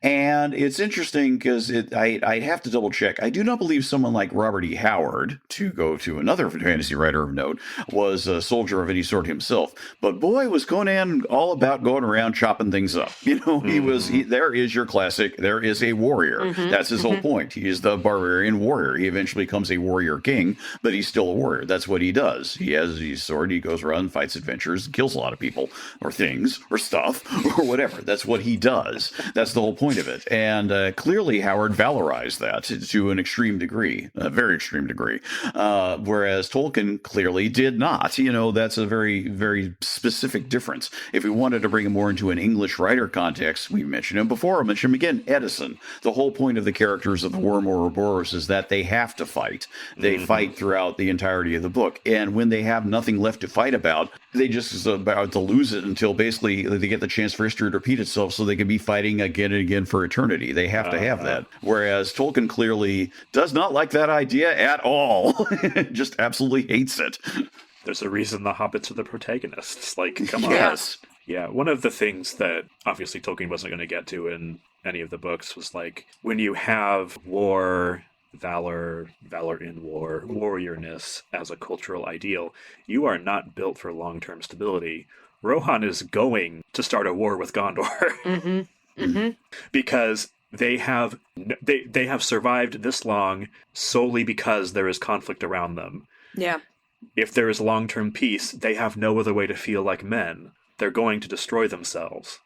And it's interesting because I'd have to double check. I do not believe someone like Robert E. Howard, to go to another fantasy writer of note, was a soldier of any sort himself. But boy, was Conan all about going around chopping things up. There is your classic, there is a warrior. That's his whole point. He is the barbarian warrior. He eventually becomes a warrior king, but he's still a warrior. That's what he does. He has his sword, he goes around, fights adventures, kills a lot of people, or things, or stuff, or whatever. That's what he does. That's the whole point of it. And clearly Howard valorized that to an extreme degree, a very extreme degree, whereas Tolkien clearly did not. That's a very, very specific difference. If we wanted to bring him more into an English writer context, we mentioned him before, I'll mention him again, Edison. The whole point of the characters of the Worm or Ouroboros is that they have to fight. They fight throughout the entirety of the book. And when they have nothing left to fight about, they just about to lose it until basically they get the chance for history to repeat itself so they can be fighting again and again for eternity. They have to have that. Whereas Tolkien clearly does not like that idea at all. Just absolutely hates it. There's a reason the hobbits are the protagonists. Like, come on. Yes. Yeah, one of the things that obviously Tolkien wasn't going to get to in any of the books was like, when you have war, valor in war, warriorness as a cultural ideal, you are not built for long-term stability. Rohan is going to start a war with Gondor. Because they have survived this long solely because there is conflict around them. Yeah. If there is long-term peace, they have no other way to feel like men. They're going to destroy themselves.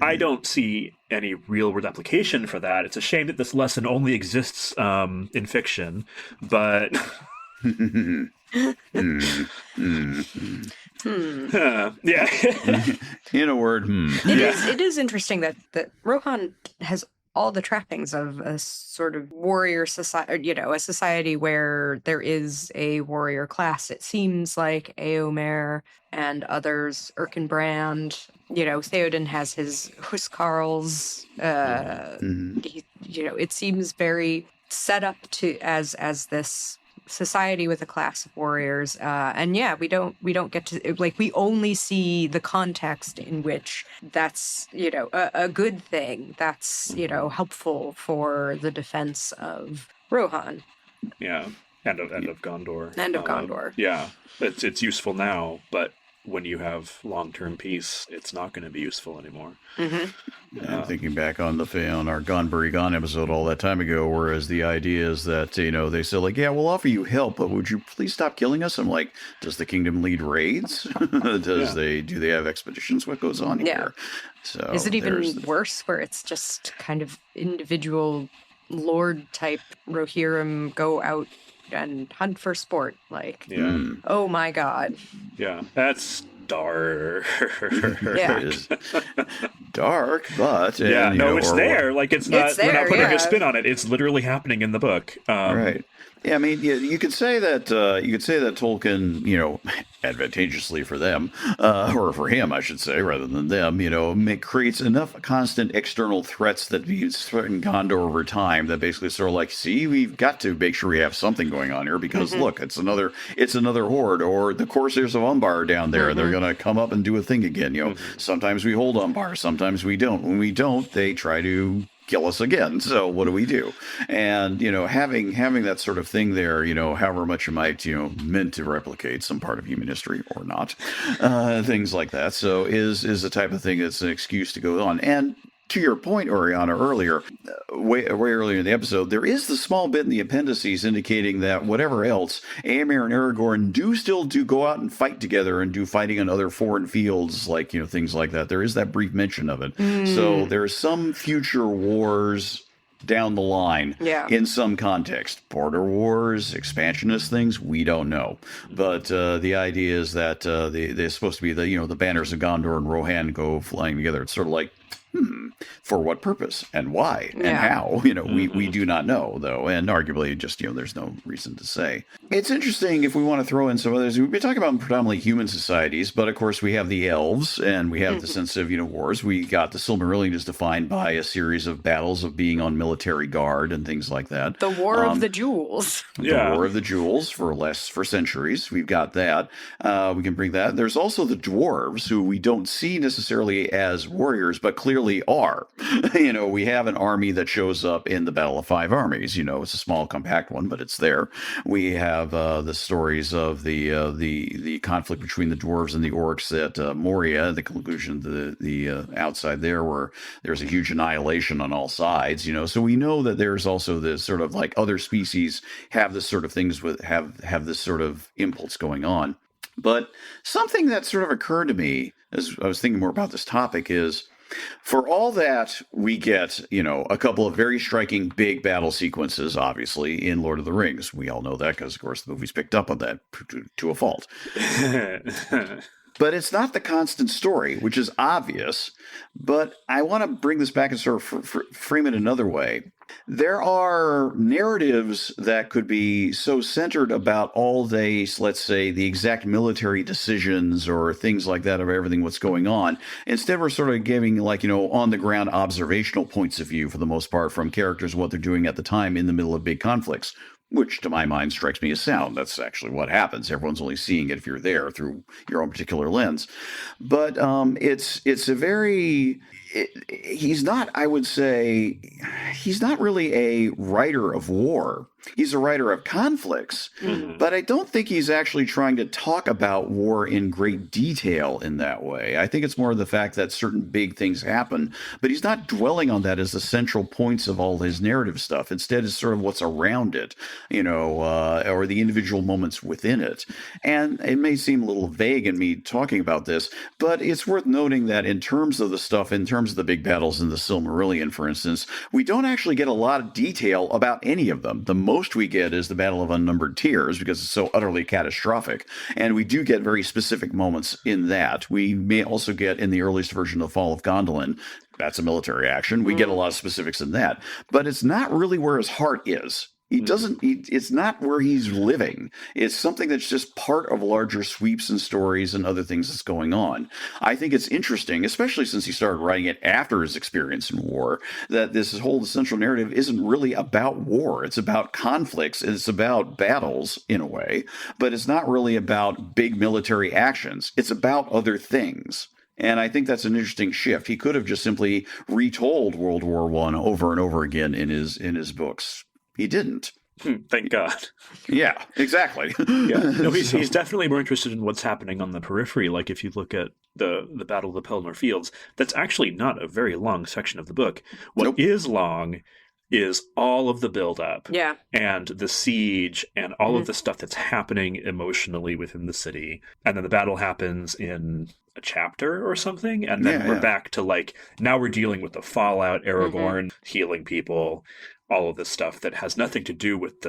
I don't see any real-world application for that. It's a shame that this lesson only exists in fiction, but... Yeah. In a word, It is interesting that Rohan has all the trappings of a sort of warrior society, a society where there is a warrior class. It seems like Eomer and others, Erkenbrand, Theoden has his Huskarls. It seems very set up as this society with a class of warriors, and we don't get to, like, we only see the context in which that's a good thing, that's helpful for the defense of Rohan. Yeah, and of Gondor. And of Gondor. Yeah, it's useful now, but when you have long-term peace, it's not going to be useful anymore. I'm thinking back on our Gone Bury Gone episode all that time ago, whereas the idea is that, they said, like, yeah, we'll offer you help, but would you please stop killing us? I'm like, does the kingdom lead raids? Do they have expeditions? What goes on here? So is it even worse where it's just kind of individual lord type Rohirrim go out and hunt for sport? Like, oh my god. Yeah, that's dark. Yeah. It is dark, but it's there. Like, it's not. We're not putting a spin on it. It's literally happening in the book. Right. Yeah, I mean, you could say that Tolkien, advantageously for them, or for him, I should say, rather than them, creates enough constant external threats that he's threatened Gondor over time that basically sort of like, see, we've got to make sure we have something going on here because look, it's another horde, or the Corsairs of Umbar down there. They're going to come up and do a thing again. Sometimes we hold Umbar, sometimes we don't. When we don't, they try to kill us again. So what do we do? And, having that sort of thing there, however much you might, meant to replicate some part of human history or not, things like that. So is the type of thing that's an excuse to go on. And to your point, Oriana, earlier, way earlier in the episode, there is the small bit in the appendices indicating that whatever else, Éomer and Aragorn do still go out and fight together and do fighting on other foreign fields, like, things like that. There is that brief mention of it. So there's some future wars down the line in some context. Border wars, expansionist things, we don't know. But the idea is that they're supposed to be the banners of Gondor and Rohan go flying together. It's sort of like, for what purpose and why and how? We do not know, though, and arguably just, there's no reason to say. It's interesting if we want to throw in some others. We've been talking about predominantly human societies, but of course we have the elves and we have the sense of, wars. We got the Silmarillion is defined by a series of battles of being on military guard and things like that. The War of the Jewels. The War of the Jewels for centuries. We've got that. We can bring that. There's also the dwarves, who we don't see necessarily as warriors, but clearly are. We have an army that shows up in the Battle of Five Armies. It's a small, compact one, but it's there. We have the stories of the conflict between the dwarves and the orcs at Moria, the conclusion of the outside there, where there's a huge annihilation on all sides. So we know that there's also this sort of like other species have this sort of things have this sort of impulse going on. But something that sort of occurred to me as I was thinking more about this topic is, for all that, we get, a couple of very striking big battle sequences, obviously, in Lord of the Rings. We all know that because, of course, the movie's picked up on that to a fault. But it's not the constant story, which is obvious. But I want to bring this back and sort of frame it another way. There are narratives that could be so centered about all days, let's say, the exact military decisions or things like that of everything what's going on. Instead, we're sort of giving on-the-ground observational points of view for the most part from characters, what they're doing at the time in the middle of big conflicts, which to my mind strikes me as sound. That's actually what happens. Everyone's only seeing it if you're there through your own particular lens. But it's a very... he's not, I would say, he's not really a writer of war. He's a writer of conflicts, but I don't think he's actually trying to talk about war in great detail in that way. I think it's more the fact that certain big things happen, but he's not dwelling on that as the central points of all his narrative stuff. Instead, it's sort of what's around it, or the individual moments within it. And it may seem a little vague in me talking about this, but it's worth noting that in terms of the stuff, in terms of the big battles in the Silmarillion, for instance, we don't actually get a lot of detail about any of them. The most we get is the Battle of Unnumbered Tears because it's so utterly catastrophic. And we do get very specific moments in that. We may also get in the earliest version of the Fall of Gondolin. That's a military action. We get a lot of specifics in that. But it's not really where his heart is. It's not where he's living. It's something that's just part of larger sweeps and stories and other things that's going on. I think it's interesting, especially since he started writing it after his experience in war, that this whole central narrative isn't really about war. It's about conflicts. It's about battles in a way, but it's not really about big military actions. It's about other things. And I think that's an interesting shift. He could have just simply retold World War I over and over again in his books. He didn't. Thank God. Yeah, exactly. No, he's definitely more interested in what's happening on the periphery. Like if you look at the Battle of the Pelennor Fields, that's actually not a very long section of the book. What is long is all of the buildup and the siege and all of the stuff that's happening emotionally within the city. And then the battle happens in a chapter or something. And then we're back to now we're dealing with the fallout, Aragorn healing people, all of this stuff that has nothing to do with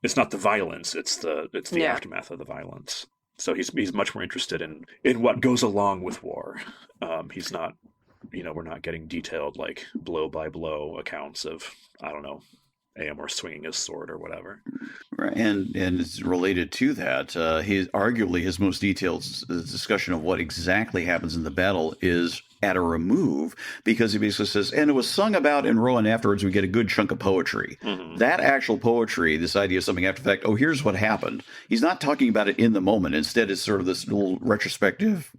it's not the violence, it's the aftermath of the violence. So he's much more interested in what goes along with war. He's not, we're not getting detailed blow by blow accounts of, I don't know, Eomer swinging his sword or whatever. Right, and it's related to that. Arguably his most detailed discussion of what exactly happens in the battle is at a remove, because he basically says, and it was sung about in Rowan afterwards, we get a good chunk of poetry. That actual poetry, this idea of something after the fact, here's what happened. He's not talking about it in the moment. Instead, it's sort of this little retrospective,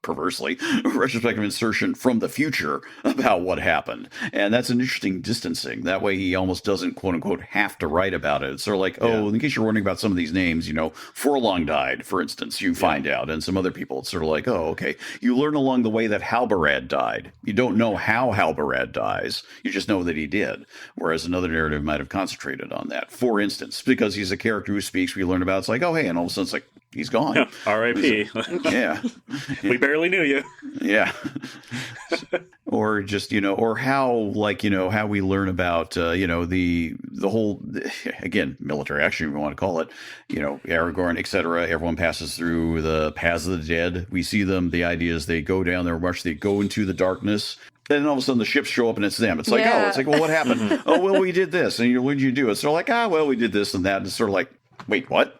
perversely, retrospective insertion from the future about what happened. And that's an interesting distancing. That way he almost doesn't, quote unquote, have to write about it. It's sort of like, in case you're wondering about some of these names, Forlong died, for instance, you find out, and some other people, it's sort of like, okay. You learn along the way that Halbarad died. You don't know how Halbarad dies. You just know that he did. Whereas another narrative might have concentrated on that. For instance, because he's a character who speaks, we learn about, it's like, hey, and all of a sudden it's like, he's gone. R.I.P. Yeah. We barely knew you. Yeah. Or just, or how, like, how we learn about, the whole, again, military action, if you want to call it, Aragorn, etc. Everyone passes through the paths of the dead. We see them. The idea is they go down there, they go into the darkness. Then all of a sudden the ships show up and it's them. It's like, well, what happened? Oh, well, we did this. And what did you do? It's sort of like, well, we did this and that. And it's sort of like, wait, what?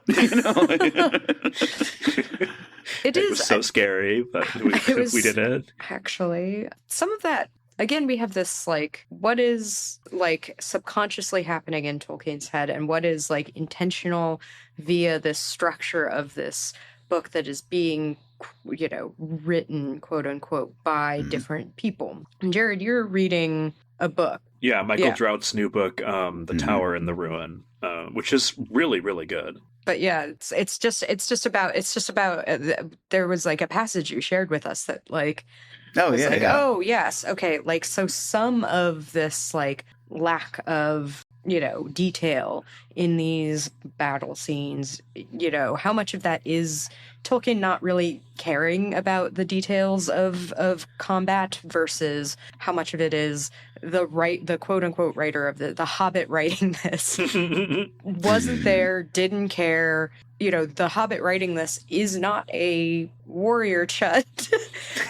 It was so scary, but we did it. Actually, some of that, again, we have this, like, what is, like, subconsciously happening in Tolkien's head and what is, like, intentional via this structure of this book that is being, written, quote unquote, by different people. And Jared, you're reading a book. Yeah, Michael Drout's new book, The Tower and the Ruin, which is really, really good. But yeah, it's just about there was like a passage you shared with us that like oh yes, okay, like so some of this like lack of detail in these battle scenes, how much of that is Tolkien not really caring about the details of combat versus how much of it is the quote unquote writer of the Hobbit writing this wasn't there, didn't care. The Hobbit writing this is not a warrior chut.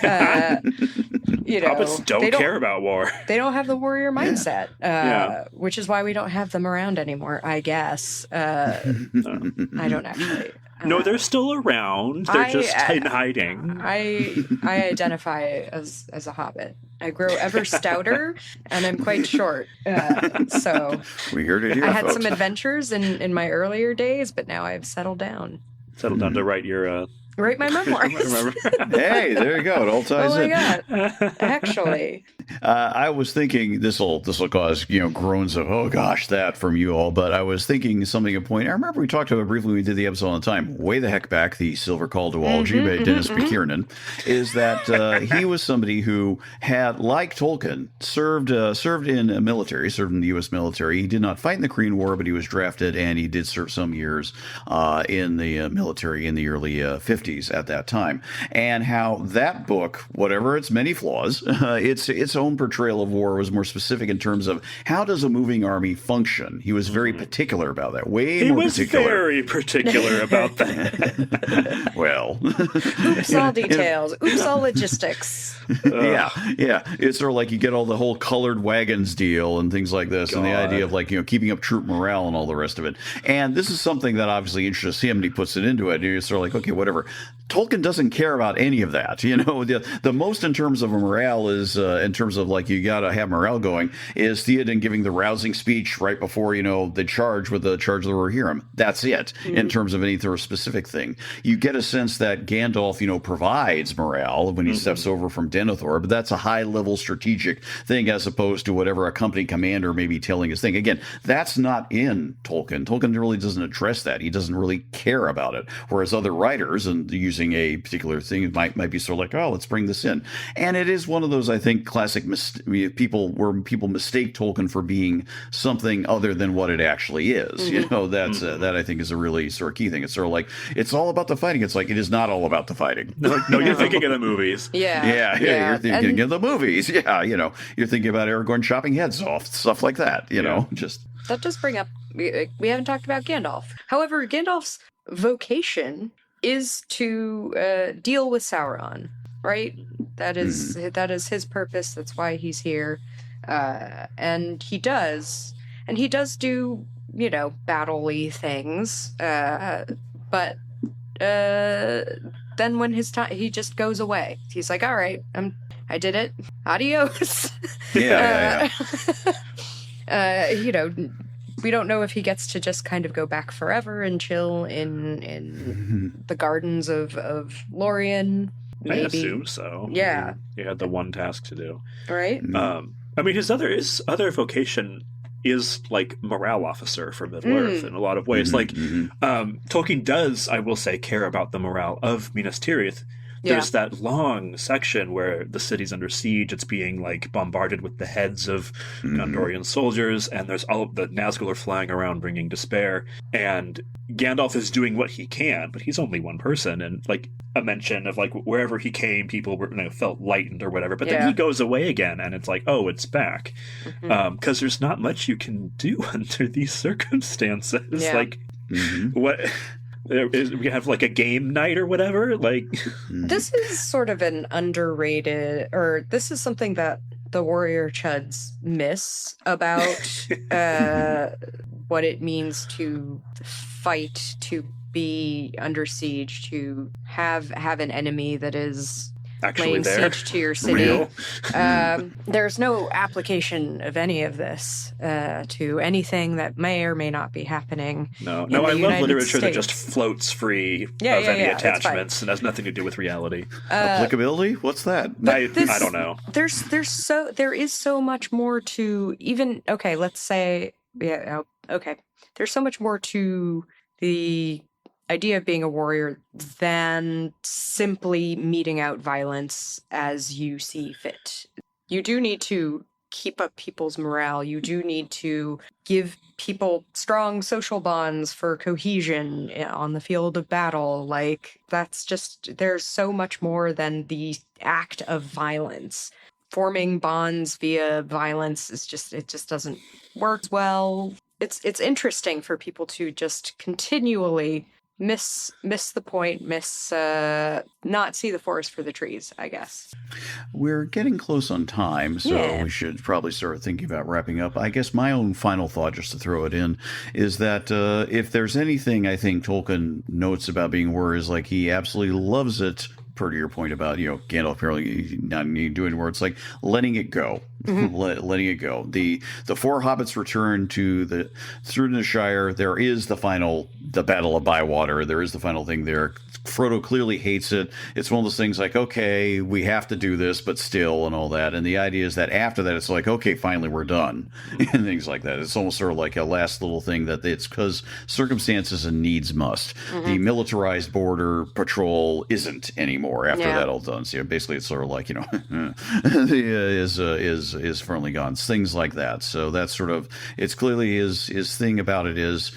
Hobbits don't care about war. They don't have the warrior mindset, which is why we don't have them around anymore, I guess. I don't actually. No, they're still around. They're just in hiding. I identify as a hobbit. I grow ever stouter, and I'm quite short. So we heard it here, I had folks. some adventures in my earlier days, but now I've settled down. Settled down to write your... Write my memoirs. Hey, there you go. It all ties in. Oh my God. Actually. I was thinking this will cause, groans of, oh gosh, that from you all. But I was thinking something at point. I remember we talked about it briefly when we did the episode on the time, way the heck back, the Silver Call duology by Dennis McKiernan, is that he was somebody who had, like Tolkien, served in the military, served in the U.S. military. He did not fight in the Korean War, but he was drafted and he did serve some years in the military in the early 50s at that time. And how that book, whatever its many flaws, its own portrayal of war was more specific in terms of how does a moving army function. He was very particular about that. He was very particular about that. Well, oops, all details. Oops, all logistics. Yeah. It's sort of like you get all the whole colored wagons deal and things like this, and the idea of like keeping up troop morale and all the rest of it. And this is something that obviously interests him, and he puts it into it. And you're sort of like, okay, whatever. Tolkien doesn't care about any of that. The most in terms of morale is in terms of like you got to have morale going is Theoden giving the rousing speech right before the charge with the charge of the Rohirrim. That's it in terms of any sort of specific thing. You get a sense that Gandalf provides morale when he steps over from Denethor, but that's a high level strategic thing as opposed to whatever a company commander may be telling his thing. Again, that's not in Tolkien. Tolkien really doesn't address that. He doesn't really care about it. Whereas other writers and using a particular thing might be sort of like, oh, let's bring this in. And it is one of those, I think, classic people mistake Tolkien for being something other than what it actually is. That I think is a really sort of key thing. It's sort of like, it's all about the fighting. It's like, it is not all about the fighting. No, you're thinking of the movies. Yeah. You're thinking of the movies. Yeah, you're thinking about Aragorn chopping heads off, stuff like that, just. That does bring up, we haven't talked about Gandalf. However, Gandalf's vocation is to deal with Sauron, right? That is his purpose. That's why he's here. And he does do, battle-y things. But then when his time, he just goes away. He's like, all right, I did it. Adios. Yeah. We don't know if he gets to just kind of go back forever and chill in the gardens of Lorien. Maybe. I assume so. Yeah. He had the one task to do. Right? His other vocation is like morale officer for Middle-earth in a lot of ways. Tolkien does, I will say, care about the morale of Minas Tirith. There's that long section where the city's under siege. It's being like bombarded with the heads of Gondorian soldiers, and there's all of the Nazgul are flying around bringing despair. And Gandalf is doing what he can, but he's only one person. And like a mention of like wherever he came, people were felt lightened or whatever. But then he goes away again, and it's like, oh, it's back, because there's not much you can do under these circumstances. Yeah. Like what. We have like a game night or whatever. Like this is sort of an underrated, or this is something that the Warrior Chuds miss about what it means to fight, to be under siege, to have an enemy that is actually laying there. siege to your city. Real. There's no application of any of this to anything that may or may not be happening. No, in the I love United literature that States. just floats free Yeah, of yeah, any yeah, it's fine. attachments and has nothing to do with reality. Applicability? What's that? I don't know. There is so much more to even. Okay, let's say okay. There's so much more to the idea of being a warrior than simply meting out violence as you see fit. You do need to keep up people's morale. You do need to give people strong social bonds for cohesion on the field of battle. Like, that's just, there's so much more than the act of violence. Forming bonds via violence is just, it just doesn't work well. It's interesting for people to just continually miss the point, not see the forest for the trees, I guess. We're getting close on time, so we should probably start thinking about wrapping up. I guess my own final thought, just to throw it in, is that if there's anything I think Tolkien notes about being a warrior is like he absolutely loves it, per to your point about, Gandalf apparently not doing where it's like letting it go. Letting it go. The four hobbits return through the Shire. There is the Battle of Bywater. There is the final thing there. Frodo clearly hates it. It's one of those things like, okay, we have to do this, but still, and all that. And the idea is that after that, it's like, okay, finally, we're done, and things like that. It's almost sort of like a last little thing that it's because circumstances and needs must. The militarized border patrol isn't anymore after that all done. So basically, it's sort of like is firmly gone. Things like that. So that's sort of, it's clearly his thing about it is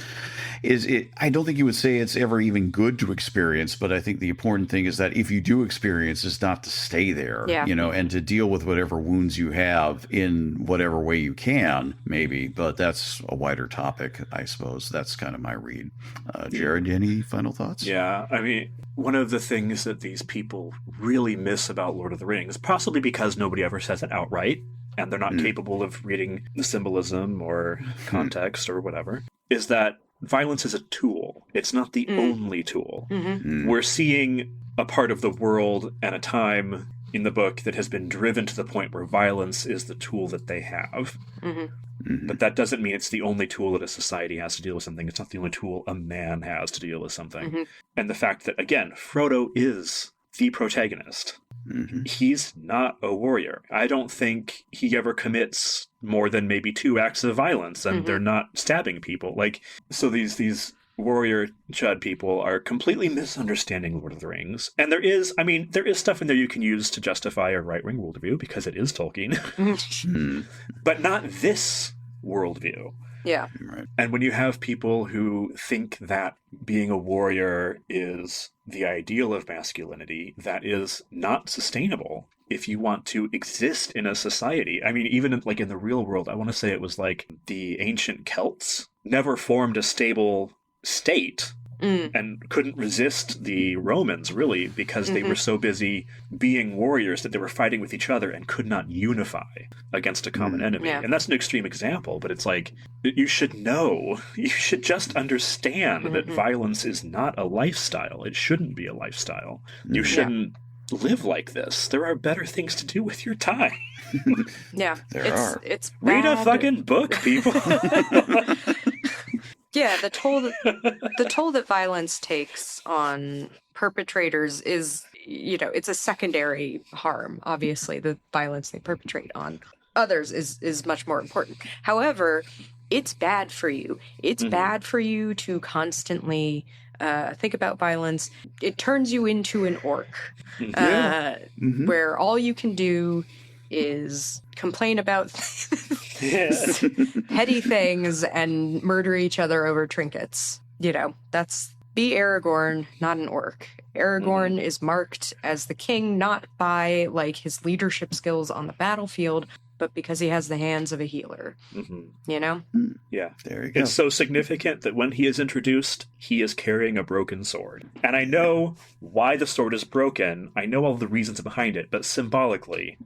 it. I don't think you would say it's ever even good to experience, but I think the important thing is that if you do experience, is not to stay there, and to deal with whatever wounds you have in whatever way you can, maybe. But that's a wider topic, I suppose. That's kind of my read. Jared, any final thoughts? Yeah, I mean, one of the things that these people really miss about Lord of the Rings, possibly because nobody ever says it outright, and they're not capable of reading the symbolism or context or whatever, is that violence is a tool. It's not the only tool. We're seeing a part of the world and a time in the book that has been driven to the point where violence is the tool that they have. But that doesn't mean it's the only tool that a society has to deal with something. It's not the only tool a man has to deal with something. And the fact that, again, Frodo is the protagonist. He's not a warrior. I don't think he ever commits more than maybe 2 acts of violence, and they're not stabbing people. Like, so these warrior chud people are completely misunderstanding Lord of the Rings. And there is stuff in there you can use to justify a right-wing worldview, because it is Tolkien. But not this worldview. Yeah. Right. And when you have people who think that being a warrior is the ideal of masculinity, that is not sustainable if you want to exist in a society. I mean, even in the real world, I want to say it was like the ancient Celts never formed a stable state and couldn't resist the Romans, really, because they were so busy being warriors that they were fighting with each other and could not unify against a common enemy. Yeah. And that's an extreme example, but it's like, you should know, you should just understand that violence is not a lifestyle. It shouldn't be a lifestyle. You shouldn't live like this. There are better things to do with your time. It's Read a bad. fucking book, people. Yeah, the toll that violence takes on perpetrators is, it's a secondary harm. Obviously, the violence they perpetrate on others is much more important. However, it's bad for you. It's bad for you to constantly think about violence, it turns you into an orc, where all you can do is complain about petty things and murder each other over trinkets. Be Aragorn, not an orc. Aragorn is marked as the king not by his leadership skills on the battlefield, but because he has the hands of a healer. Yeah. There you go. It's so significant that when he is introduced, he is carrying a broken sword. And I know why the sword is broken. I know all the reasons behind it, but symbolically,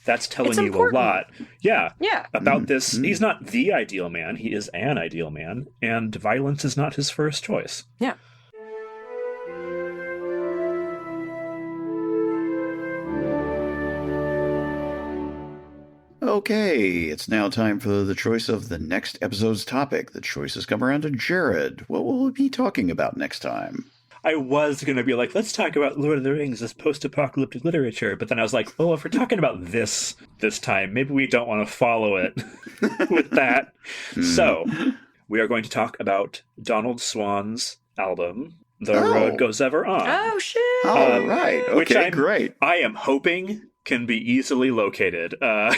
that's telling you a lot. Yeah. About this. He's not the ideal man. He is an ideal man. And violence is not his first choice. Yeah. Okay, it's now time for the choice of the next episode's topic. The choices come around to Jared. What will we be talking about next time? I was going to be like, let's talk about Lord of the Rings as post-apocalyptic literature. But then I was like, oh, if we're talking about this time, maybe we don't want to follow it with that. So we are going to talk about Donald Swan's album, The Road Goes Ever On. Oh, shit. All right. Okay, great. I am hoping can be easily located. I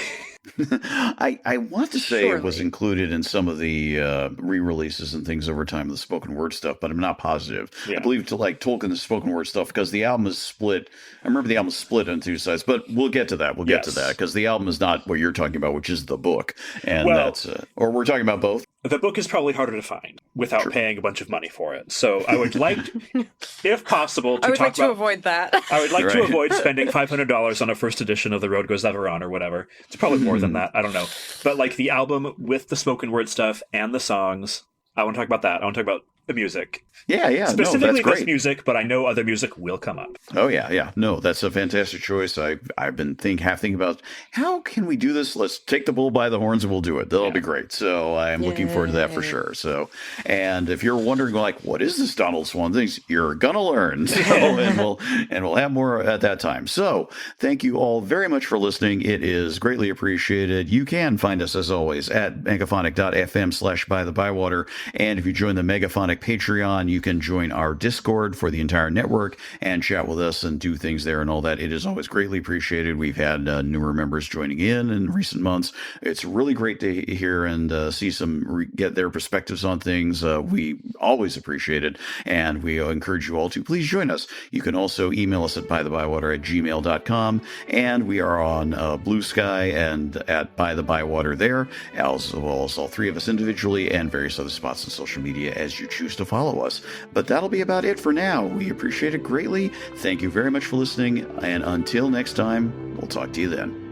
want to say Surely. it was included in some of the re-releases and things over time of the spoken word stuff, but I'm not positive. Yeah. I believe to Tolkien the spoken word stuff because the album is split. I remember the album is split on two sides, but we'll get to that. We'll get to that because the album is not what you're talking about, which is the book, and that's or we're talking about both. The book is probably harder to find without paying a bunch of money for it. So I would like, if possible, to avoid that. I would like to avoid spending $500 on a first edition of The Road Goes Ever On or whatever. It's probably more than that. I don't know. But the album with the spoken word stuff and the songs, I want to talk about that. I want to talk about the music. Yeah. Specifically that's great. this music, but I know other music will come up. Oh, yeah. No, that's a fantastic choice. I've been half thinking about how can we do this? Let's take the bull by the horns and we'll do it. That'll be great. So I'm looking forward to that for sure. So, and if you're wondering what is this Donald Swan thing? You're gonna learn. So, and we'll have more at that time. So thank you all very much for listening. It is greatly appreciated. You can find us as always at megaphonic.fm/By-The-Bywater. And if you join the Megaphonic Patreon, you can join our Discord for the entire network and chat with us and do things there and all that. It is always greatly appreciated. We've had newer members joining in recent months. It's really great to hear and see get their perspectives on things. We always appreciate it, and we encourage you all to please join us. You can also email us at bythebywater@gmail.com, and we are on Blue Sky and at By-The-Bywater there, as well as all three of us individually and various other spots on social media as you choose to follow us. But that'll be about it for now. We appreciate it greatly. Thank you very much for listening, and until next time, we'll talk to you then.